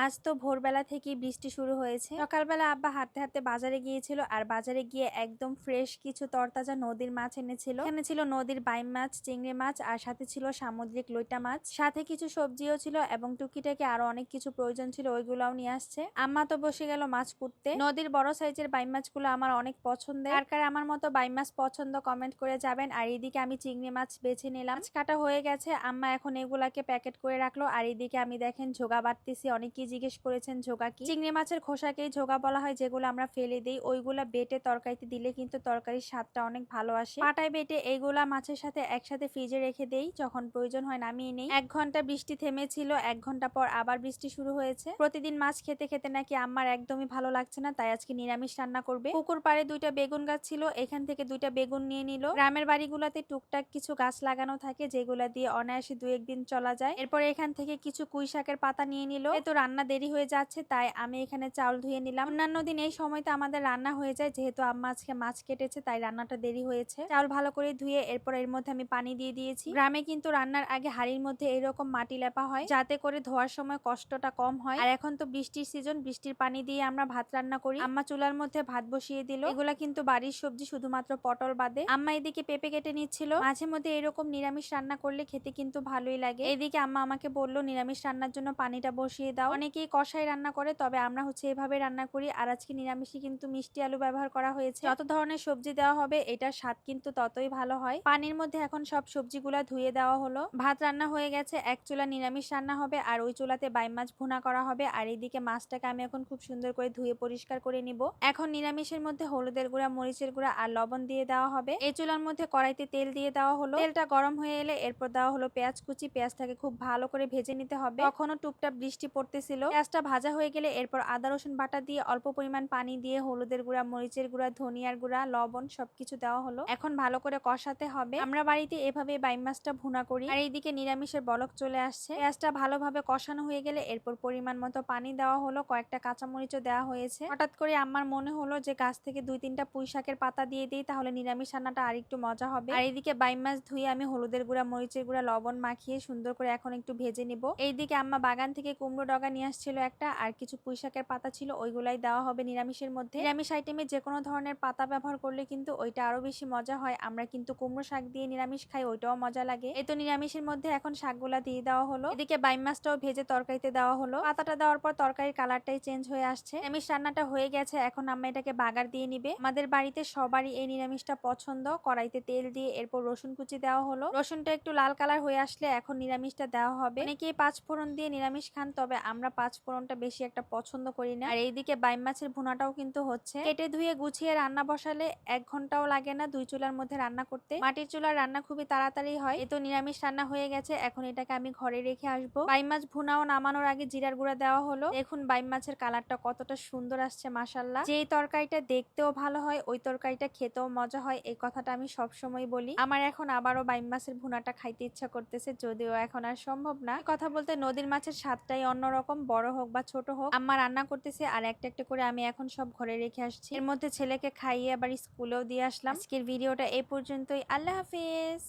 আজ তো ভোরবেলা থেকেই বৃষ্টি শুরু হয়েছে। সকালবেলা আব্বা হাঁটতে হাঁটতে বাজারে গিয়েছিল, আর বাজারে গিয়ে একদম ফ্রেশ কিছু তরতাজা নদীর মাছ এনেছিল। এখানে ছিল নদীর বাইম মাছ, চিংড়ি মাছ, আর সাথে ছিল সামুদ্রিক লইটা মাছ, সাথে কিছু সবজিও ছিল এবং টুকিটাকি আরো অনেক কিছু প্রয়োজন ছিল, ওইগুলাও নিয়ে আসছে। আম্মা তো বসে গেল মাছ কুটতে। নদীর বড় সাইজের বাইম মাছগুলো আমার অনেক পছন্দের। কার কার আমার মতো বাইম মাছ পছন্দ কমেন্ট করে যাবেন। আর এইদিকে আমি চিংড়ি মাছ বেছে নিলাম। মাছ কাটা হয়ে গেছে, আম্মা এখন এগুলাকে প্যাকেট করে রাখলো। আর এইদিকে আমি দেখেন ঝোগা বাটতেছি। অনেকেই জিজ্ঞেস করেছেন ঝোগা কি। চিংড়ি মাছের খোসাকেই ঝোগা বলা হয়, যেগুলো আমরা ফেলে দিই। ওইগুলা বেটে তরকারিতে দিলে কিন্তু তরকারির স্বাদটা অনেক ভালো আসে। পাটায় বেটে এইগুলা মাছের সাথে একসাথে ফ্রিজে রেখে দেই, যখন প্রয়োজন হয় নামিয়ে নেই। 1 ঘন্টা বৃষ্টি থেমেছিল, 1 ঘন্টা পর আবার বৃষ্টি শুরু হয়েছে। প্রতিদিন মাছ খেতে খেতে নাকি আম্মার একদমই ভালো লাগছে না, তাই আজকে নিরামিষ রান্না করবে। পুকুর পাড়ে 2টা বেগুন গাছ ছিল, এখান থেকে 2টা বেগুন নিয়ে নিল। গ্রামের বাড়িগুলোতে টুকটাক কিছু গাছ লাগানো থাকে, যেগুলা দিয়ে অনায়াসে 2-1 দিন চলা যায়। এরপর এখান থেকে কিছু পুঁই শাকের পাতা নিয়ে নিল। তো রান্না দেরি হয়ে যাচ্ছে, তাই আমি এখানে চাউল ধুয়ে নিলাম। অন্যান্য দিন এই সময়তে আমাদের রান্না হয়ে যায়, যেহেতু আম্মা আজকে মাছ কেটেছে তাই রান্নাটা দেরি হয়েছে। চাউল ভালো করে ধুয়ে এরপর এর মধ্যে আমি পানি দিয়ে দিয়েছি। গ্রামে কিন্তু রান্নার আগে হাঁড়ির মধ্যে এরকম মাটি লেপা হয়, যাতে করে ধোয়ার সময় কষ্টটা কম হয়। আর এখন তো বৃষ্টির সিজন, বৃষ্টির পানি দিয়ে আমরা ভাত রান্না করি। আম্মা চুলার মধ্যে ভাত বসিয়ে দিল। এগুলা কিন্তু বাড়ির সবজি, শুধুমাত্র পটল বাদে। আম্মা এদিকে পেঁপে কেটে নিচ্ছিল। মাঝে মধ্যে এরকম নিরামিষ রান্না করলে খেতে কিন্তু ভালোই লাগে। এদিকে আম্মা আমাকে বললো নিরামিষ রান্নার জন্য পানিটা বসিয়ে দাও। অনেকেই কষাই রান্না করে, তবে আমরা এভাবে রান্না করি। আর আজকে নিরামিষে কিন্তু মিষ্টি আলু ব্যবহার করা হয়েছে। যত ধরনের সবজি দেওয়া হবে এটার স্বাদ কিন্তু ততই ভালো হয়। পানির মধ্যে এখন সব সবজিগুলা ধুয়ে দেওয়া হলো। ভাত রান্না হয়ে গেছে, এক চুলা নিরামিষ রান্না হবে আর ওই চুলাতে বাইম মাছ ভুনা করা হবে। আর এইদিকে মাছটাকে আমি এখন খুব সুন্দর করে ধুয়ে পরিষ্কার করে নিব। এখন নিরামিষের মধ্যে হলুদের গুঁড়া, মরিচের গুঁড়া আর লবণ দিয়ে দেওয়া হবে। এই চুলার মধ্যে কড়াইতে তেল দিয়ে দেওয়া হলো। তেলটা গরম হয়ে এলে এরপর দেওয়া হলো পেঁয়াজ কুচি। পেঁয়াজটাকে খুব ভালো করে ভেজে নিতে হবে। তখনও টুকটাক বৃষ্টি পড়তেছিল। পেঁয়াজটা ভাজা হয়ে গেলে এরপর আদা রসুন বাটা দিয়ে অল্প পরিমাণ পানি দিয়ে হলুদের গুঁড়া, মরিচের গুঁড়া, ধনিয়ার গুঁড়া, লবণ সবকিছু দেওয়া হলো। এখন ভালো করে কষাতে হবে। আমরা বাড়িতে এভাবে বাইম মাছটা ভুনা করি। আর এইদিকে নিরামিষের বলক চলে আসছে। পেঁয়াজটা ভালোভাবে কষানো হয়ে গেলে এরপর পরিমাণ মতো পানি দেওয়া হলো। কয়েকটা কাঁচামরিচও দেওয়া হয়েছে। হঠাৎ করে আমার মনে হলো যে গাছ থেকে 2-3টা পুঁই শাকের পাতা দিয়ে দিই, তাহলে নিরামিষ রান্নাটা আর একটু মজা হবে। আর এইদিকে বাইম মাছ ধুয়ে আমি হলুদের গুঁড়া, মরিচের গুঁড়া, লবণ মাখিয়ে সুন্দর করে এখন একটু ভেজে নিব। এইদিকে আম্মা বাগান থেকে কুমড়ো ডগা নিয়ে আসছিল একটা, আর কিছু পুঁই শাকের পাতা ছিল, ওইগুলাই দেওয়া হবে নিরামিষের মধ্যে। নিরামিষ আইটেমে যে কোনো ধরনের পাতা ব্যবহার করলে কিন্তু ওইটা আরো বেশি মজা হয়। আমরা কিন্তু কুমড়ো শাক দিয়ে নিরামিষ খাই, ওইটাও মজা লাগে। এই তো নিরামিষের মধ্যে এখন শাকগুলা দিয়ে দেওয়া হলো। এদিকে বাইম মাছটাও ভেজে তরকারিতে দেওয়া হলো। পাতাটা দেওয়ার পর তরকারির কালারটাই চেঞ্জ হয়ে আসছে। নিরামিষ রান্নাটা হয়ে গেছে, এখন আম্মা এটাকে বাগার দিয়ে নিবে। আমাদের বাড়িতে সবারই এই নিরামিষটা পছন্দ। কড়াইতে তেল দিয়ে এরপর রসুন কুচি দেওয়া হলো। রসুনটা একটু লাল কালার হয়ে আসলে এখন নিরামিষটা দেওয়া হবে। অনেকেই 5 ফোড়ন দিয়ে নিরামিষ খান, তবে আমরা 5 ফোড়নটা বেশি একটা পছন্দ করি না। আর এইদিকে বাইম মাছের ভুনাটাও কিন্তু হচ্ছে। কেটে ধুয়ে গুছিয়ে রান্না বসালে 1 ঘন্টাও লাগে না 2 চুলার মধ্যে রান্না করতে। মাটির চুলার রান্না খুবই তাড়াতাড়ি হয়। এই তো নিরামিষ রান্না হয়ে গেছে, এখন এটাকে আমি ঘরে রেখে আসবো। বাইম মাছ ভুনাও নামানোর আগে জিরার গুঁড়া দেওয়া হলো। দেখুন বাইম মাছের কালারটা কতটা সুন্দর আসছে, মাশাআল্লাহ। যেই তরকারিটা দেখতেও ভালো হয় ওই তরকারিটা খেতেও মজা হয়, এই কথাটা আমি সবসময় বলি। আমার এখন আবারও বাইম মাছের ভুনাটা খাইতে ইচ্ছা করতেছে, যদিও এখন আর সম্ভব না। কথা বলতে নদীর মাছের স্বাদটাই অন্যরকম, বড় হোক বা ছোট হোক। আম্মা রান্না করতেছে আর একটা একটা করে আমি এখন সব ঘরে রেখে আসছি। এর মধ্যে ছেলেকে খাইয়ে আবার স্কুলেও দিয়ে আসলাম। আজকের ভিডিওটা এই পর্যন্তই। আল্লাহ হাফেজ।